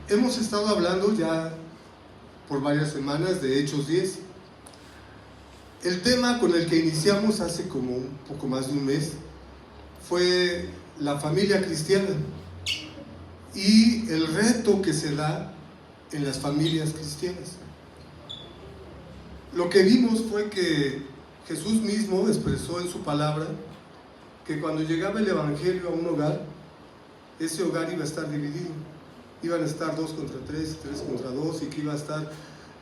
Hemos estado hablando ya por varias semanas de Hechos 10. El tema con el que iniciamos hace como un poco más de un mes fue la familia cristiana y el reto que se da en las familias cristianas. Lo que vimos fue que Jesús mismo expresó en su palabra que cuando llegaba el Evangelio a un hogar, ese hogar iba a estar dividido. Iban a estar 2 contra 3, 3 contra 2, y que iba a estar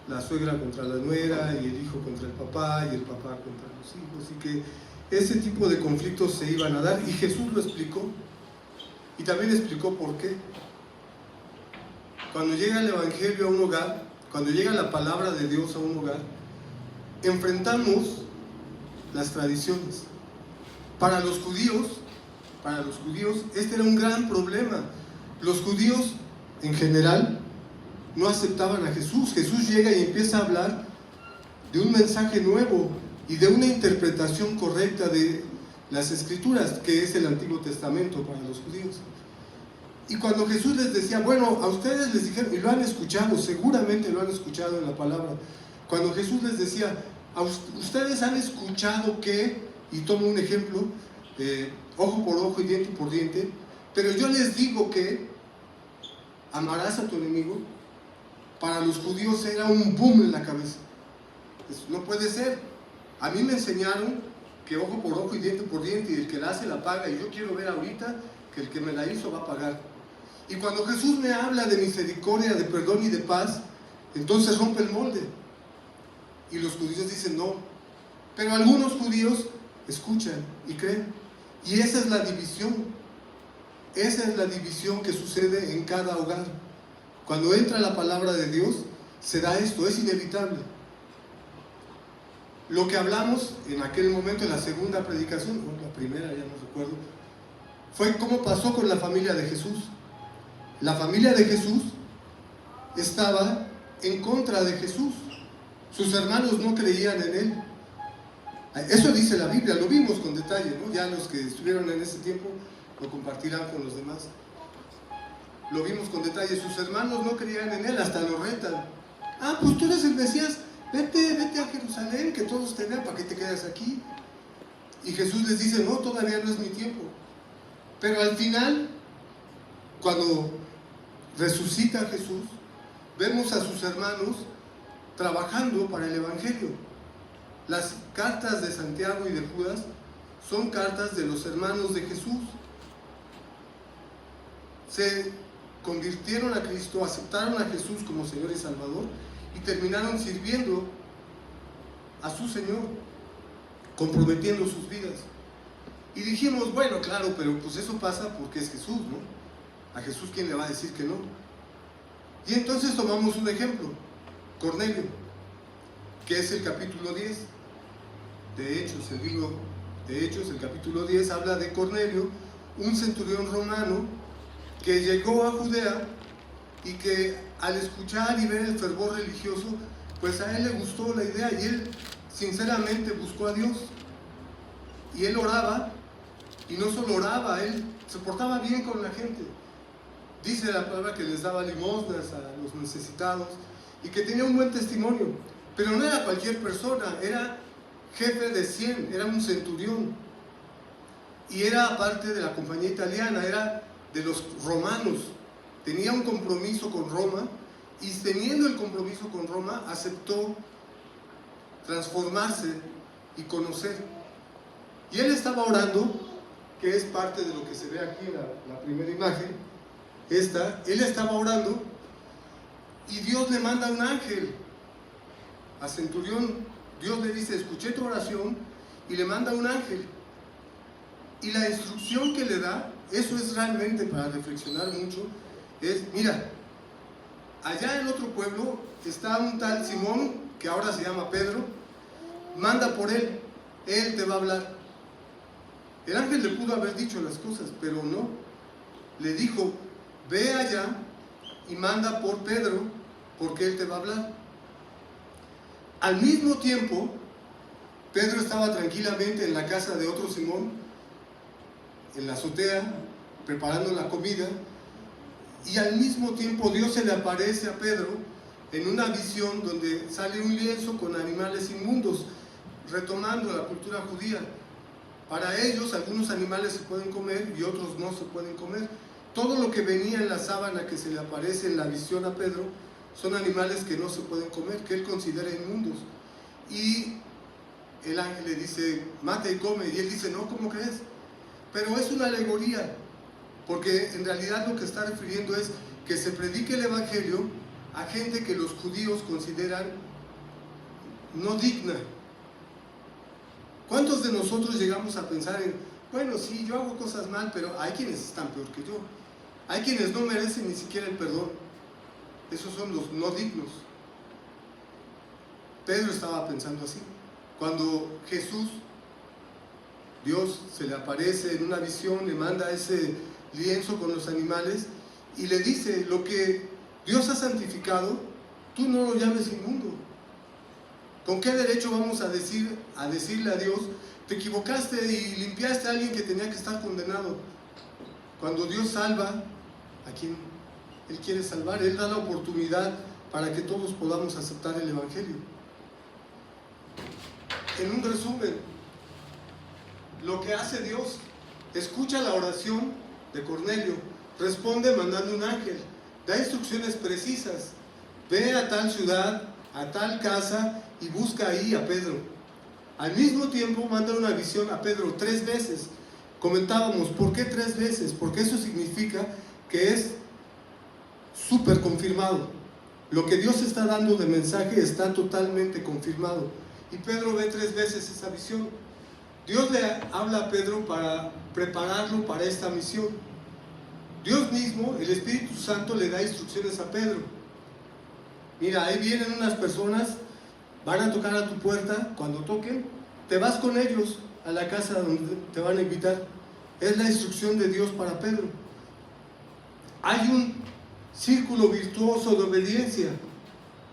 la suegra contra la nuera, y el hijo contra el papá, y el papá contra los hijos, y que ese tipo de conflictos se iban a dar, y Jesús lo explicó, y también explicó por qué. Cuando llega el Evangelio a un hogar, cuando llega la palabra de Dios a un hogar, enfrentamos las tradiciones. Para los judíos, este era un gran problema. Los judíos, en general, no aceptaban a Jesús. Jesús llega y empieza a hablar de un mensaje nuevo y de una interpretación correcta de las Escrituras, que es el Antiguo Testamento para los judíos. Y cuando Jesús les decía, bueno, a ustedes les dijeron, y lo han escuchado, seguramente lo han escuchado en la palabra, cuando Jesús les decía, ustedes han escuchado que, y tomo un ejemplo, ojo por ojo y diente por diente, pero yo les digo que amarás a tu enemigo. Para los judíos era un boom en la cabeza. No puede ser. A mí me enseñaron que ojo por ojo y diente por diente, y el que la hace la paga, y yo quiero ver ahorita que el que me la hizo va a pagar. Y cuando Jesús me habla de misericordia, de perdón y de paz, entonces rompe el molde. Y los judíos dicen no. Pero algunos judíos escuchan y creen. Y esa es la división. Esa es la división que sucede en cada hogar. Cuando entra la palabra de Dios, se da esto, es inevitable. Lo que hablamos en aquel momento, en la segunda predicación, o la primera, ya no recuerdo, fue cómo pasó con la familia de Jesús. La familia de Jesús estaba en contra de Jesús. Sus hermanos no creían en él. Eso dice la Biblia, lo vimos con detalle, ¿no? Ya los que estuvieron en ese tiempo lo compartirán con los demás. Lo vimos con detalle, sus hermanos no creían en él, hasta lo retan. Ah, pues tú eres el Mesías, vete a Jerusalén, que todos te vean, ¿para qué te quedas aquí? Y Jesús les dice, no, todavía no es mi tiempo. Pero al final, cuando resucita Jesús, vemos a sus hermanos trabajando para el Evangelio. Las cartas de Santiago y de Judas son cartas de los hermanos de Jesús. Se convirtieron a Cristo, aceptaron a Jesús como Señor y Salvador y terminaron sirviendo a su Señor, comprometiendo sus vidas. Y dijimos, bueno, claro, pero pues eso pasa porque es Jesús, ¿no? A Jesús, ¿quién le va a decir que no? Y entonces tomamos un ejemplo, Cornelio, que es el capítulo 10 de Hechos. El libro de Hechos, el capítulo 10, habla de Cornelio, un centurión romano que llegó a Judea y que al escuchar y ver el fervor religioso, pues a él le gustó la idea y él sinceramente buscó a Dios. Y él oraba, y no solo oraba, él se portaba bien con la gente. Dice la palabra que les daba limosnas a los necesitados y que tenía un buen testimonio. Pero no era cualquier persona, era jefe de 100, era un centurión. Y era parte de la compañía italiana, era de los romanos. Tenía un compromiso con Roma, y teniendo el compromiso con Roma, aceptó transformarse y conocer. Y él estaba orando, que es parte de lo que se ve aquí en la primera imagen, él estaba orando, y Dios le manda un ángel a centurión. Dios le dice, escuché tu oración, y le manda un ángel. Y la instrucción que le da, eso es realmente para reflexionar mucho, es, mira, allá en otro pueblo está un tal Simón, que ahora se llama Pedro, manda por él te va a hablar. El ángel le pudo haber dicho las cosas, pero no. Le dijo, ve allá y manda por Pedro, porque él te va a hablar. Al mismo tiempo, Pedro estaba tranquilamente en la casa de otro Simón, en la azotea, preparando la comida, y al mismo tiempo Dios se le aparece a Pedro en una visión donde sale un lienzo con animales inmundos, retomando la cultura judía. Para ellos algunos animales se pueden comer y otros no se pueden comer. Todo lo que venía en la sábana que se le aparece en la visión a Pedro son animales que no se pueden comer, que él considera inmundos. Y el ángel le dice, mata y come, y él dice, no, ¿cómo crees? Pero es una alegoría, porque en realidad lo que está refiriendo es que se predique el evangelio a gente que los judíos consideran no digna. ¿Cuántos de nosotros llegamos a pensar en, bueno, sí, yo hago cosas mal, pero hay quienes están peor que yo? Hay quienes no merecen ni siquiera el perdón. Esos son los no dignos. Pedro estaba pensando así. Cuando Jesús, Dios, se le aparece en una visión, le manda ese lienzo con los animales y le dice, lo que Dios ha santificado, tú no lo llames inmundo. ¿Con qué derecho vamos a decirle a Dios, te equivocaste y limpiaste a alguien que tenía que estar condenado? Cuando Dios salva a quien Él quiere salvar, Él da la oportunidad para que todos podamos aceptar el evangelio. En un resumen, lo que hace Dios, escucha la oración de Cornelio, responde mandando un ángel, da instrucciones precisas, ve a tal ciudad, a tal casa y busca ahí a Pedro. Al mismo tiempo manda una visión a Pedro 3 veces. Comentábamos, ¿por qué 3 veces? Porque eso significa que es súper confirmado. Lo que Dios está dando de mensaje está totalmente confirmado. Y Pedro ve 3 veces esa visión. Dios le habla a Pedro para prepararlo para esta misión. Dios mismo, el Espíritu Santo, le da instrucciones a Pedro. Mira, ahí vienen unas personas, van a tocar a tu puerta. Cuando toquen, te vas con ellos a la casa donde te van a invitar. Es la instrucción de Dios para Pedro. Hay un círculo virtuoso de obediencia.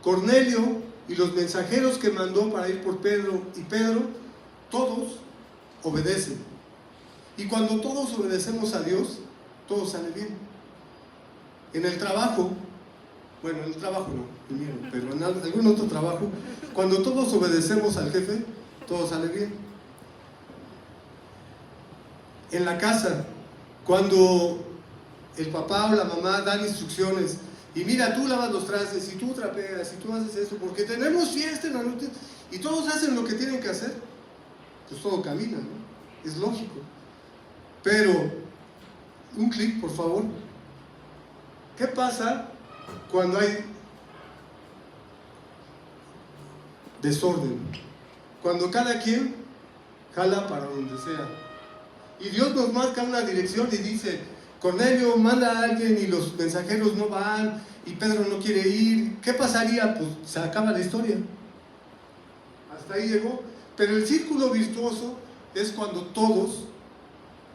Cornelio y los mensajeros que mandó para ir por Pedro y Pedro, todos obedecen. Y cuando todos obedecemos a Dios, todo sale bien. En el trabajo, bueno, en el trabajo no, el mío, pero en algún otro trabajo, cuando todos obedecemos al jefe, todo sale bien. En la casa, cuando el papá o la mamá dan instrucciones, y mira, tú lavas los trastes, y tú trapeas, y tú haces esto, porque tenemos fiesta en la noche, y todos hacen lo que tienen que hacer, pues todo camina, ¿no? Es lógico. Pero, un clic, por favor. ¿Qué pasa cuando hay desorden? Cuando cada quien jala para donde sea. Y Dios nos marca una dirección y dice, Cornelio, manda a alguien y los mensajeros no van y Pedro no quiere ir. ¿Qué pasaría? Pues se acaba la historia. Hasta ahí llegó. Pero el círculo virtuoso es cuando todos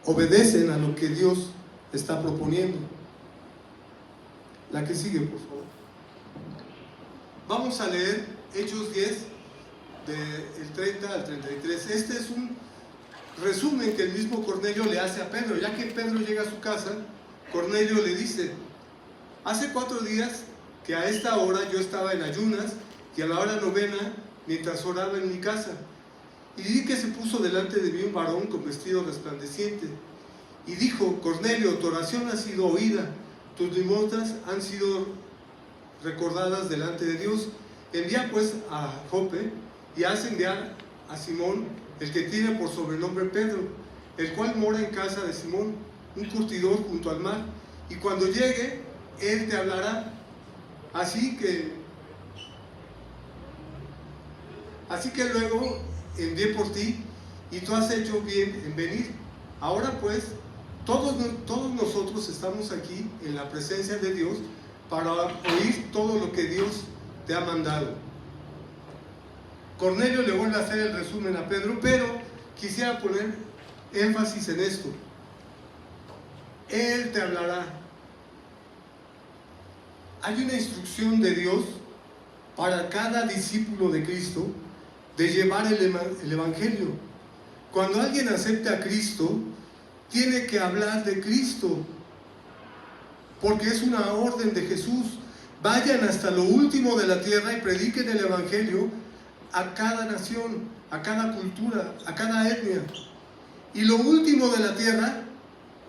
obedecen a lo que Dios está proponiendo. La que sigue, por favor. Vamos a leer Hechos 10, del 30 al 33. Este es un resumen que el mismo Cornelio le hace a Pedro. Ya que Pedro llega a su casa, Cornelio le dice, hace 4 días que a esta hora yo estaba en ayunas y a la hora novena mientras oraba en mi casa. Y vi que se puso delante de mí un varón con vestido resplandeciente. Y dijo, Cornelio, tu oración ha sido oída, tus limosnas han sido recordadas delante de Dios. Envía pues a Jope y haz enviar a Simón, el que tiene por sobrenombre Pedro, el cual mora en casa de Simón, un curtidor junto al mar. Y cuando llegue, él te hablará. Así que luego envié por ti y tú has hecho bien en venir. Ahora pues, todos nosotros estamos aquí en la presencia de Dios para oír todo lo que Dios te ha mandado. Cornelio le vuelve a hacer el resumen a Pedro, pero quisiera poner énfasis en esto. Él te hablará. Hay una instrucción de Dios para cada discípulo de Cristo de llevar el Evangelio. Cuando alguien acepta a Cristo, tiene que hablar de Cristo. porque es una orden de Jesús. Vayan hasta lo último de la tierra y prediquen el Evangelio a cada nación, a cada cultura, a cada etnia. Y lo último de la tierra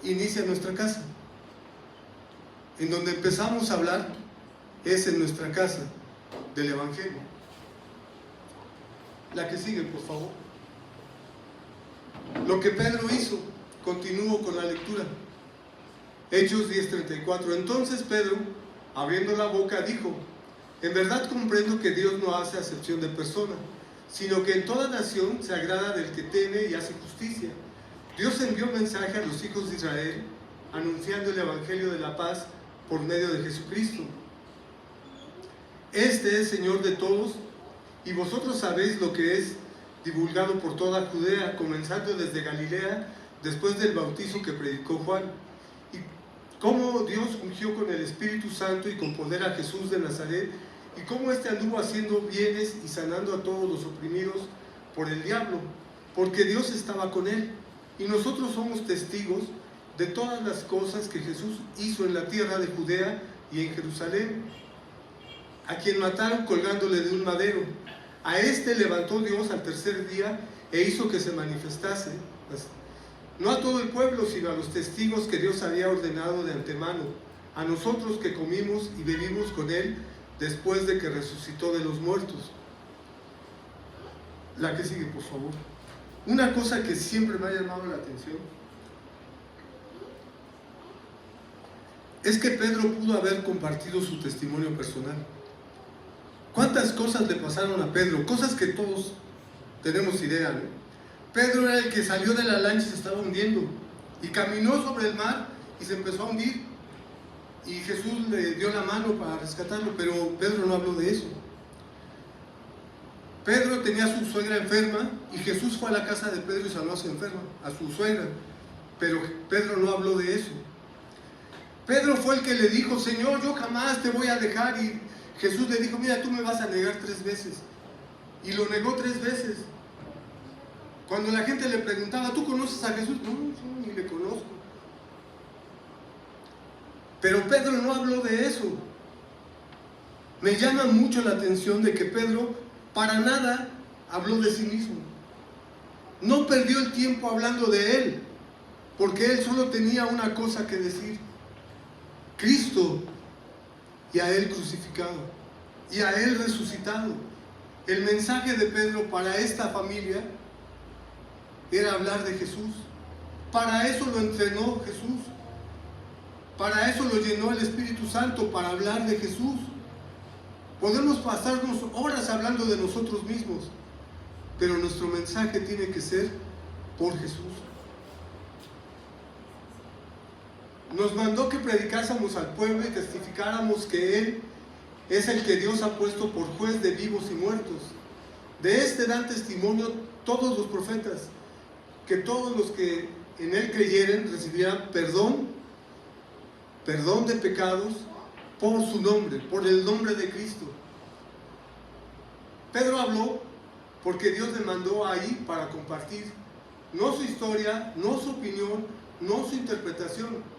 inicia en nuestra casa. En donde empezamos a hablar es en nuestra casa del Evangelio. La que sigue, por favor. Lo que Pedro hizo, continúo con la lectura. Hechos 10:34. Entonces Pedro, abriendo la boca, dijo: en verdad comprendo que Dios no hace acepción de persona, sino que en toda nación se agrada del que teme y hace justicia. Dios envió mensaje a los hijos de Israel, anunciando el Evangelio de la paz por medio de Jesucristo. Este es Señor de todos, y vosotros sabéis lo que es divulgado por toda Judea, comenzando desde Galilea, después del bautizo que predicó Juan, y cómo Dios ungió con el Espíritu Santo y con poder a Jesús de Nazaret, y cómo éste anduvo haciendo bienes y sanando a todos los oprimidos por el diablo, porque Dios estaba con él. Y nosotros somos testigos de todas las cosas que Jesús hizo en la tierra de Judea y en Jerusalén, a quien mataron colgándole de un madero. A este levantó Dios al tercer día e hizo que se manifestase, no a todo el pueblo, sino a los testigos que Dios había ordenado de antemano, a nosotros que comimos y bebimos con él después de que resucitó de los muertos. La que sigue, por favor. Una cosa que siempre me ha llamado la atención es que Pedro pudo haber compartido su testimonio personal. ¿Cuántas cosas le pasaron a Pedro? Cosas que todos tenemos idea, ¿no? Pedro era el que salió de la lancha y se estaba hundiendo, y caminó sobre el mar y se empezó a hundir, y Jesús le dio la mano para rescatarlo, pero Pedro no habló de eso. Pedro tenía a su suegra enferma y Jesús fue a la casa de Pedro y sanó a su enferma, a su suegra, pero Pedro no habló de eso. Pedro fue el que le dijo: Señor, yo jamás te voy a dejar, y Jesús le dijo: mira, tú me vas a negar 3 veces, y lo negó 3 veces. Cuando la gente le preguntaba: ¿tú conoces a Jesús? No, yo ni le conozco. Pero Pedro no habló de eso. Me llama mucho la atención de que Pedro para nada habló de sí mismo. No perdió el tiempo hablando de él, porque él solo tenía una cosa que decir: Cristo, y a él crucificado, y a él resucitado. El mensaje de Pedro para esta familia era hablar de Jesús. Para eso lo entrenó Jesús, para eso lo llenó el Espíritu Santo, para hablar de Jesús. Podemos pasarnos horas hablando de nosotros mismos, pero nuestro mensaje tiene que ser por Jesús. Nos mandó que predicásemos al pueblo y testificáramos que Él es el que Dios ha puesto por juez de vivos y muertos. De este dan testimonio todos los profetas, que todos los que en Él creyeren recibirán perdón de pecados por su nombre, por el nombre de Cristo. Pedro habló porque Dios le mandó ahí para compartir, no su historia, no su opinión, no su interpretación,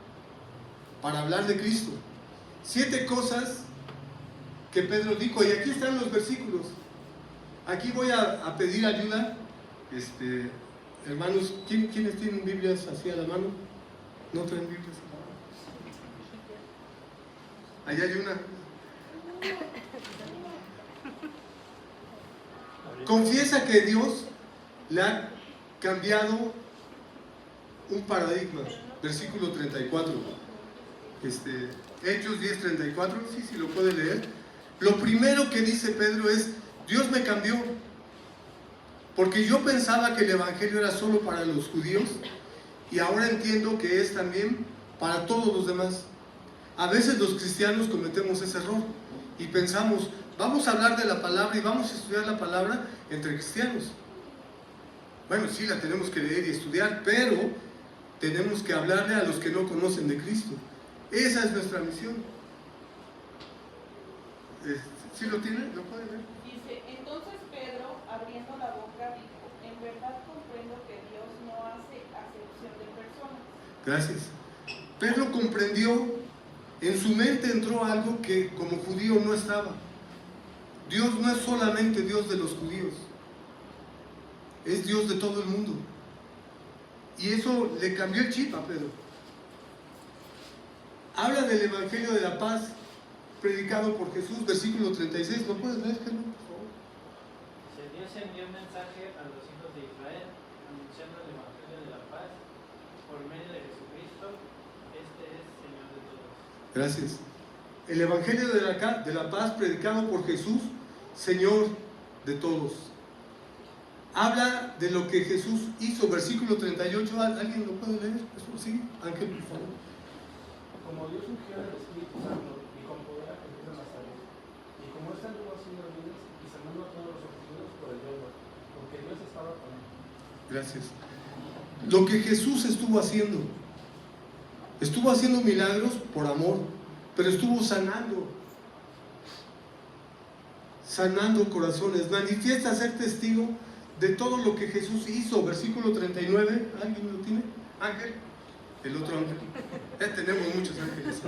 para hablar de Cristo. 7 cosas que Pedro dijo, y aquí están los versículos. Aquí voy a pedir ayuda. Hermanos, ¿quiénes tienen Biblias así a la mano? ¿No traen Biblias? Allá hay una. Confiesa que Dios le ha cambiado un paradigma. Versículo 34. Hechos 10:34. Sí, lo puede leer. Lo primero que dice Pedro es: Dios me cambió. Porque yo pensaba que el Evangelio era solo para los judíos, y ahora entiendo que es también para todos los demás. A veces los cristianos cometemos ese error y pensamos: vamos a hablar de la palabra y vamos a estudiar la palabra entre cristianos. Bueno, sí, la tenemos que leer y estudiar, pero tenemos que hablarle a los que no conocen de Cristo. Esa es nuestra misión. ¿Sí lo tiene? ¿Lo puede ver? Dice: entonces Pedro, abriendo la boca, dijo: en verdad comprendo que Dios no hace acepción de personas. Gracias. Pedro comprendió En su mente entró algo que como judío no estaba. Dios no es solamente Dios de los judíos, es Dios de todo el mundo. Y eso le cambió el chip a Pedro. Habla del Evangelio de la paz predicado por Jesús, versículo 36. ¿Lo puedes leer, Germán, por favor? Dios envió un mensaje a los hijos de Israel, anunciando el Evangelio de la paz por medio de Jesucristo. Este es Señor de todos. Gracias. El Evangelio de la paz predicado por Jesús, Señor de todos. Habla de lo que Jesús hizo, versículo 38. ¿Alguien lo puede leer? ¿Eso sí? Ángel, por favor. Como Dios ungió al Espíritu Santo y con poder a Jesús de Nazaret, y como éste anduvo haciendo vidas y sanando a todos los oprimidos por el diablo, porque Dios estaba con él. Gracias. Lo que Jesús estuvo haciendo milagros por amor, pero estuvo sanando corazones. Manifiesta ser testigo de todo lo que Jesús hizo, versículo 39. ¿Alguien lo tiene? Ángel, el otro ángel. Tenemos muchos ángeles.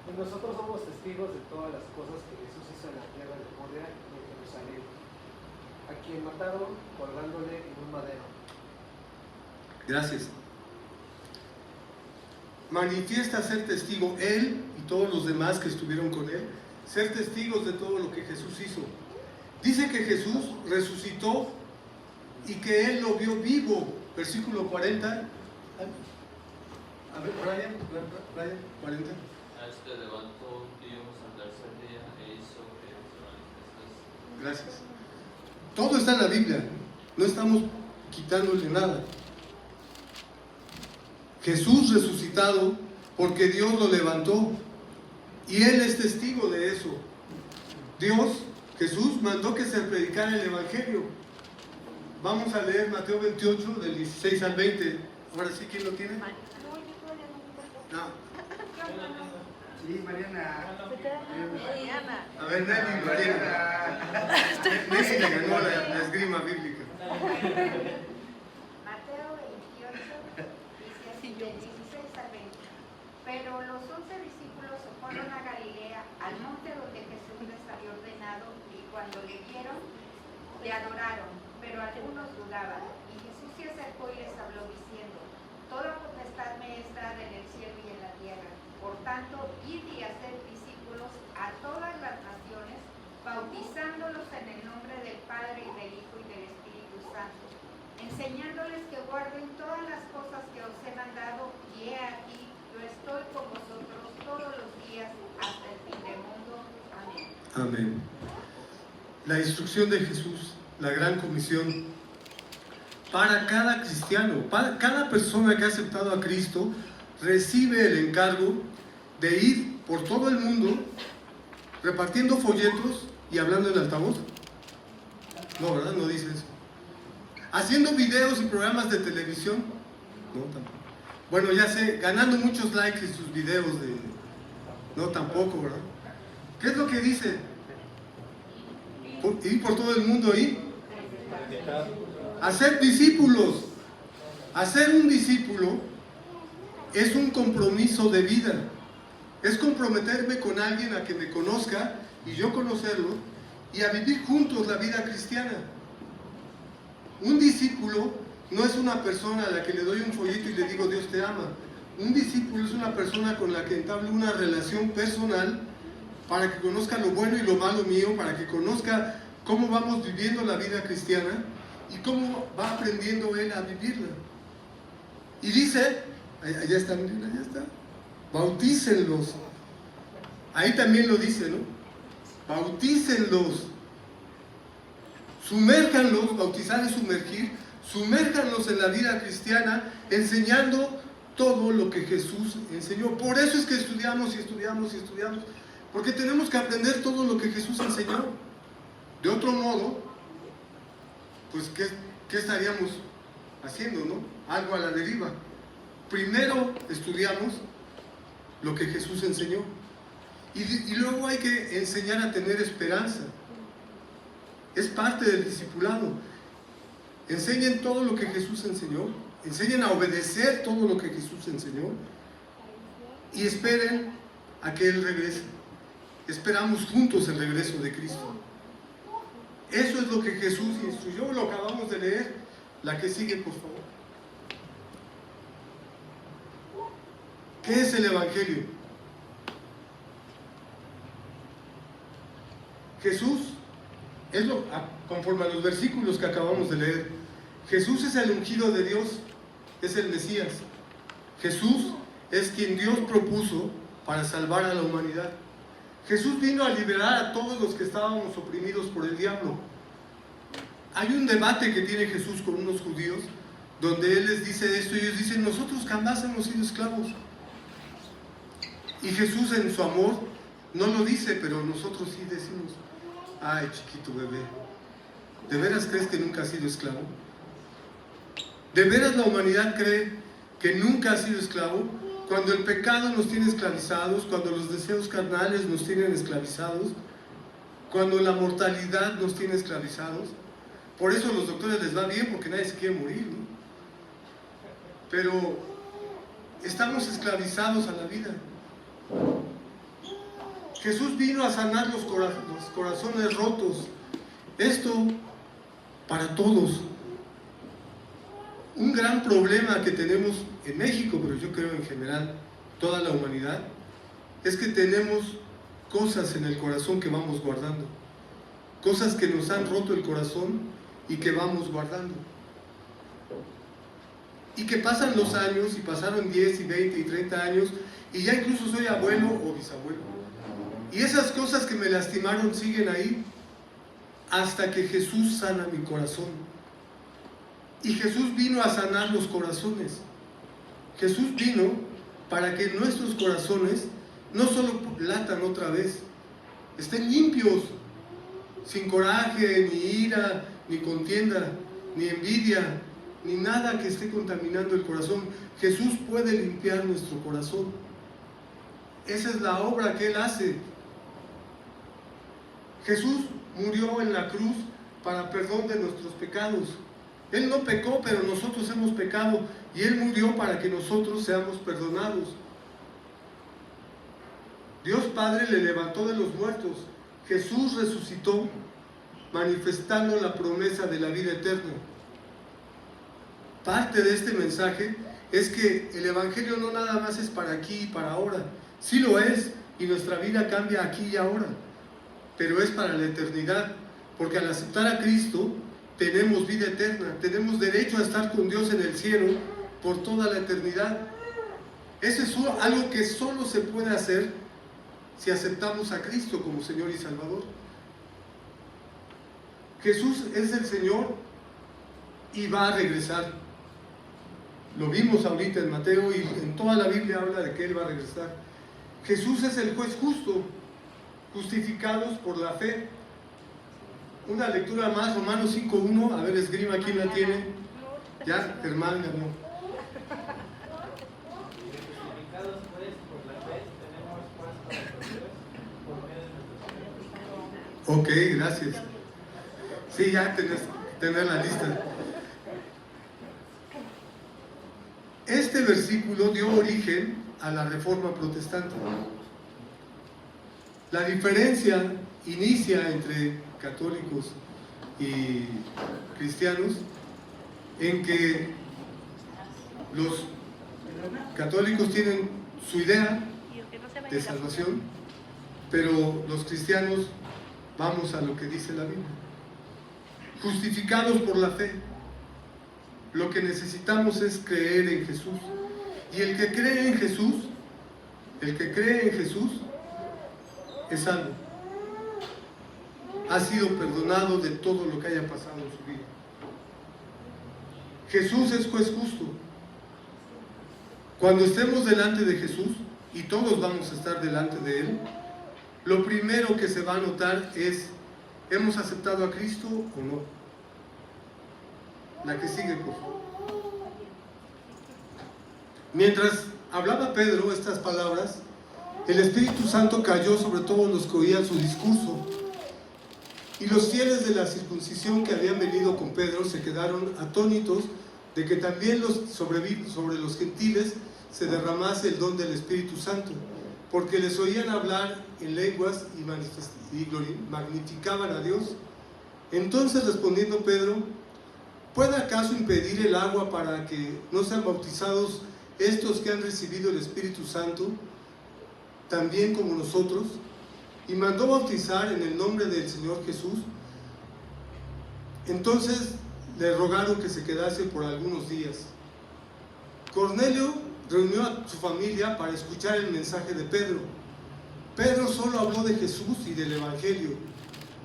Y nosotros somos testigos de todas las cosas que Jesús hizo en la tierra de Judea y de Jerusalén, a quien mataron colgándole en un madero. Gracias. Manifiesta ser testigo, él y todos los demás que estuvieron con él, ser testigos de todo lo que Jesús hizo. Dice que Jesús resucitó y que él lo vio vivo, versículo 40. A ver, Brian, 40. Este levantó Dios al tercer día e hizo que se manifestase. Gracias. Todo está en la Biblia, no estamos quitándole nada. Jesús resucitado porque Dios lo levantó y él es testigo de eso. Jesús mandó que se predicara el Evangelio. Vamos a leer Mateo 28 del 16 al 20. Ahora sí, ¿quién lo tiene? No. Sí, Mariana. A ver, Nelly lo tiene. Nelly le ganó la esgrima bíblica. Mateo 28, dice así, del 16 al 20. Pero los 11 discípulos se fueron a Galilea, al monte donde Jesús les había ordenado, y cuando le vieron, le adoraron, pero algunos dudaban. Y Jesús se acercó y les habló diciendo: Toda potestad me es dada en el cielo y en la tierra. Por tanto, id y haced discípulos a todas las naciones, bautizándolos en el nombre del Padre y del Hijo y del Espíritu Santo, enseñándoles que guarden todas las cosas que os he mandado, y he aquí, yo estoy con vosotros todos los días hasta el fin del mundo. Amén. Amén. La instrucción de Jesús, la gran comisión para cada cristiano, para cada persona que ha aceptado a Cristo, recibe el encargo de ir por todo el mundo repartiendo folletos y hablando en altavoz. No, ¿verdad? No dice eso. Haciendo videos y programas de televisión. No, tampoco. Bueno, ya sé, ganando muchos likes en sus videos de... No, tampoco, ¿verdad? ¿Qué es lo que dice? Ir por todo el mundo y hacer discípulos. Hacer un discípulo es un compromiso de vida. Es comprometerme con alguien a que me conozca y yo conocerlo y a vivir juntos la vida cristiana. Un discípulo no es una persona a la que le doy un folleto y le digo Dios te ama. Un discípulo es una persona con la que entablo una relación personal para que conozca lo bueno y lo malo mío, para que conozca cómo vamos viviendo la vida cristiana y cómo va aprendiendo él a vivirla. Y dice, allá está, miren, allá está, bautícenlos. Ahí también lo dice, ¿no? Bautícenlos. Sumérjanlos, bautizar es sumergir, sumérjanlos en la vida cristiana, enseñando todo lo que Jesús enseñó. Por eso es que estudiamos y estudiamos y estudiamos, porque tenemos que aprender todo lo que Jesús enseñó. De otro modo, pues ¿qué estaríamos haciendo, no? Algo a la deriva. Primero estudiamos lo que Jesús enseñó y luego hay que enseñar a tener esperanza. Es parte del discipulado. Enseñen todo lo que Jesús enseñó, enseñen a obedecer todo lo que Jesús enseñó y esperen a que Él regrese. Esperamos juntos el regreso de Cristo. Eso es lo que Jesús instruyó, lo acabamos de leer. La que sigue, por favor. ¿Qué es el Evangelio? Jesús, conforme a los versículos que acabamos de leer, Jesús es el ungido de Dios, es el Mesías. Jesús es quien Dios propuso para salvar a la humanidad. Jesús vino a liberar a todos los que estábamos oprimidos por el diablo. Hay un debate que tiene Jesús con unos judíos, donde Él les dice esto y ellos dicen, nosotros jamás hemos sido esclavos. Y Jesús en su amor no lo dice, pero nosotros sí decimos, ay chiquito bebé, ¿de veras crees que nunca has sido esclavo? ¿De veras la humanidad cree que nunca ha sido esclavo? Cuando el pecado nos tiene esclavizados, cuando los deseos carnales nos tienen esclavizados, cuando la mortalidad nos tiene esclavizados. Por eso a los doctores les va bien, porque nadie se quiere morir, ¿no? Pero estamos esclavizados a la vida. Jesús vino a sanar los corazones rotos. Esto para todos. Un gran problema que tenemos en México, pero yo creo en general toda la humanidad, es que tenemos cosas en el corazón que vamos guardando, cosas que nos han roto el corazón y que vamos guardando, y que pasan los años, y pasaron 10 y 20 y 30 años, y ya incluso soy abuelo o bisabuelo, y esas cosas que me lastimaron siguen ahí, hasta que Jesús sana mi corazón. Y Jesús vino a sanar los corazones. Jesús vino para que nuestros corazones no solo latan otra vez, estén limpios, sin coraje, ni ira, ni contienda, ni envidia, ni nada que esté contaminando el corazón. Jesús puede limpiar nuestro corazón. Esa es la obra que Él hace. Jesús murió en la cruz para perdón de nuestros pecados. Él no pecó, pero nosotros hemos pecado, y Él murió para que nosotros seamos perdonados. Dios Padre le levantó de los muertos. Jesús resucitó, manifestando la promesa de la vida eterna. Parte de este mensaje es que el Evangelio no nada más es para aquí y para ahora. Sí lo es, y nuestra vida cambia aquí y ahora, pero es para la eternidad, porque al aceptar a Cristo tenemos vida eterna, tenemos derecho a estar con Dios en el cielo por toda la eternidad. Eso es algo que solo se puede hacer si aceptamos a Cristo como Señor y Salvador. Jesús es el Señor y va a regresar. Lo vimos ahorita en Mateo, y en toda la Biblia habla de que Él va a regresar. Jesús es el juez justo, justificados por la fe. Una lectura más, Romanos 5:1, a ver, esgrima, ¿quién la tiene? Ya, Germán ganó. Justificados pues por la fe, tenemos paz para con Dios por medio de nuestro Señor. Ok, gracias. Sí, ya tener la lista. Este versículo dio origen a la Reforma Protestante. La diferencia inicia entre católicos y cristianos en que los católicos tienen su idea de salvación, pero los cristianos vamos a lo que dice la Biblia. Justificados por la fe, lo que necesitamos es creer en Jesús, y el que cree en Jesús es salvo. Ha sido perdonado de todo lo que haya pasado en su vida. Jesús es juez justo. Cuando estemos delante de Jesús, y todos vamos a estar delante de Él, lo primero que se va a notar es, ¿hemos aceptado a Cristo o no? La que sigue, por favor. Mientras hablaba Pedro estas palabras, el Espíritu Santo cayó sobre todos los que oían su discurso. Y los fieles de la circuncisión que habían venido con Pedro se quedaron atónitos de que también sobre los gentiles se derramase el don del Espíritu Santo, porque les oían hablar en lenguas y magnificaban a Dios. Entonces respondiendo Pedro: ¿puede acaso impedir el agua para que no sean bautizados estos que han recibido el Espíritu Santo, también como nosotros? Y mandó bautizar en el nombre del Señor Jesús. Entonces le rogaron que se quedase por algunos días. Cornelio reunió a su familia para escuchar el mensaje de Pedro. Pedro solo habló de Jesús y del Evangelio.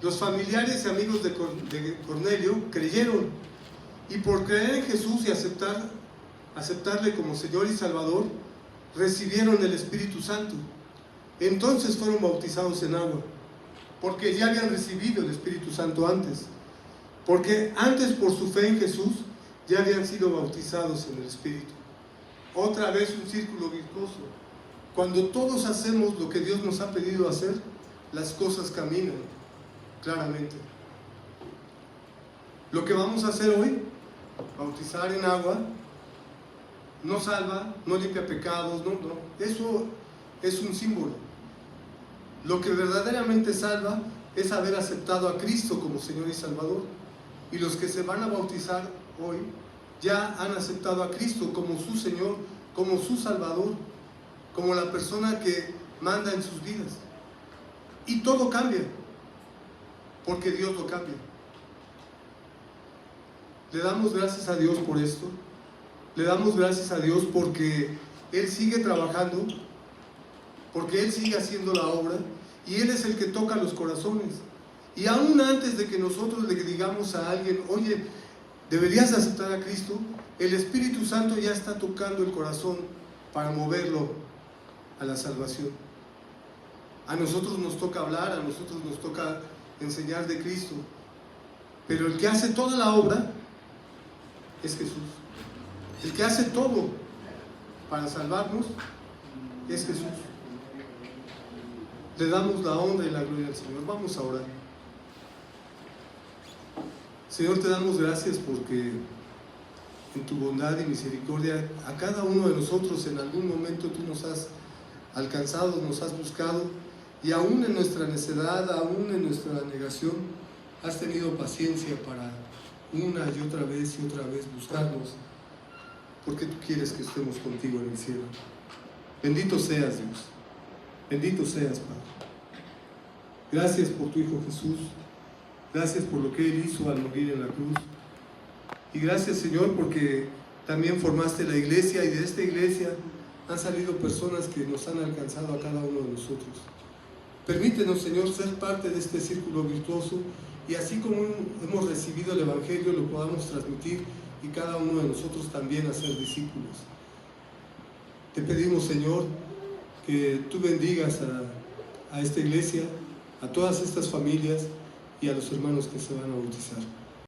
Los familiares y amigos de Cornelio creyeron, y por creer en Jesús y aceptarle como Señor y Salvador, recibieron el Espíritu Santo. Entonces fueron bautizados en agua, porque ya habían recibido el Espíritu Santo antes, porque antes por su fe en Jesús ya habían sido bautizados en el Espíritu. Otra vez un círculo virtuoso. Cuando todos hacemos lo que Dios nos ha pedido hacer, las cosas caminan claramente. Lo que vamos a hacer hoy, bautizar en agua, no salva, no limpia pecados, no. Eso es un símbolo. Lo que verdaderamente salva es haber aceptado a Cristo como Señor y Salvador. Y los que se van a bautizar hoy ya han aceptado a Cristo como su Señor, como su Salvador, como la persona que manda en sus vidas. Y todo cambia, porque Dios lo cambia. Le damos gracias a Dios por esto. Le damos gracias a Dios porque Él sigue trabajando, porque Él sigue haciendo la obra, y Él es el que toca los corazones. Y aún antes de que nosotros le digamos a alguien: oye, deberías aceptar a Cristo, el Espíritu Santo ya está tocando el corazón para moverlo a la salvación. A nosotros nos toca hablar, a nosotros nos toca enseñar de Cristo, pero el que hace toda la obra es Jesús. El que hace todo para salvarnos es Jesús. Le damos la honra y la gloria al Señor. Vamos a orar. Señor, te damos gracias porque en tu bondad y misericordia a cada uno de nosotros en algún momento tú nos has alcanzado, nos has buscado, y aún en nuestra necedad, aún en nuestra negación, has tenido paciencia para una y otra vez buscarnos, porque tú quieres que estemos contigo en el cielo. Bendito seas, Dios. Bendito seas, Padre. Gracias por tu Hijo Jesús. Gracias por lo que Él hizo al morir en la cruz. Y gracias, Señor, porque también formaste la iglesia, y de esta iglesia han salido personas que nos han alcanzado a cada uno de nosotros. Permítenos, Señor, ser parte de este círculo virtuoso, y así como hemos recibido el Evangelio, lo podamos transmitir, y cada uno de nosotros también hacer discípulos. Te pedimos, Señor, que tú bendigas a esta iglesia, a todas estas familias y a los hermanos que se van a bautizar.